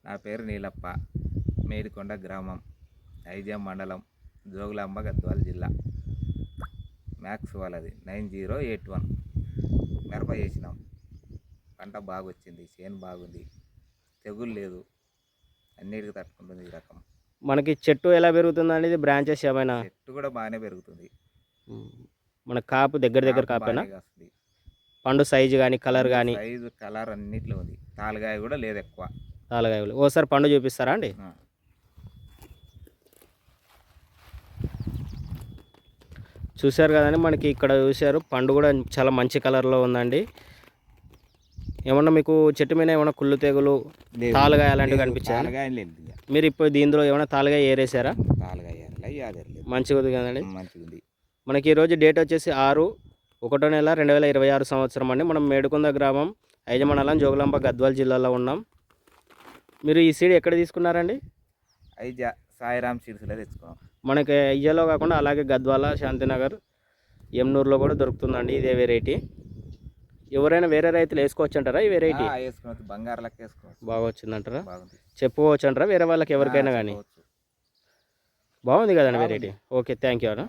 నా పేరు నీలప్ప, మేడికొండ గ్రామం, ఐజాం మండలం, జోగులాంబ గద్వాల జిల్లా. మ్యాక్స్ వాళ్ళది 9081 మిరప చేసినాం. పంట బాగా వచ్చింది, చేను బాగుంది, తెగులు లేదు, అన్నిటికీ తట్టుకుంటుంది ఈ రకం. మనకి చెట్టు ఎలా పెరుగుతుంది అనేది బ్రాంచెస్ ఏమైనా? చెట్టు కూడా బాగానే పెరుగుతుంది. మన కాపు దగ్గర కాపేనా? వస్తుంది. పండు సైజు కానీ కలర్ కానీ? సైజు కలర్ అన్నిట్లో ఉంది. తాలుగాయ కూడా లేదు ఎక్కువ. తాలుగాయలు ఓసారి పండు చూపిస్తారా అండి? చూశారు కదండి, మనకి ఇక్కడ చూశారు పండు కూడా చాలా మంచి కలర్లో ఉందండి. ఏమన్నా మీకు చెట్టు మీద ఏమైనా కుళ్ళు తెగులు, తాలుగాయ అలాంటివి కనిపించాయి? మీరు ఇప్పుడు దీనిలో ఏమైనా తాలుగాయ ఏరేసారా? మంచిగా ఉంది కదండి. మనకి ఈరోజు డేట్ వచ్చేసి 6/1/2026 సంవత్సరం అండి. మనం మేడికొండ గ్రామం, ఐజాం మండలం, జోగులాంబ గద్వాల జిల్లాలో ఉన్నాం. మీరు ఈ సీడ్ ఎక్కడ తీసుకున్నారండి? సాయిరామ్ సీడ్స్లో తెచ్చుకున్నాం. మనకి అయ్యలో కాకుండా అలాగే గద్వాల, శాంతినగర్, ఎమ్నూరులో కూడా దొరుకుతుందండి ఇదే వెరైటీ. ఎవరైనా వేరే రైతులు వేసుకోవచ్చు అంటారా ఈ వెరైటీ? వేసుకోవచ్చు, బంగారు లెక్క వేసుకోవచ్చు. బాగా వచ్చిందంటారా? చెప్పుకోవచ్చు అంటారా వేరే వాళ్ళకి ఎవరికైనా కానీ? బాగుంది కదండి వెరైటీ. ఓకే, థ్యాంక్ యూ అన్న.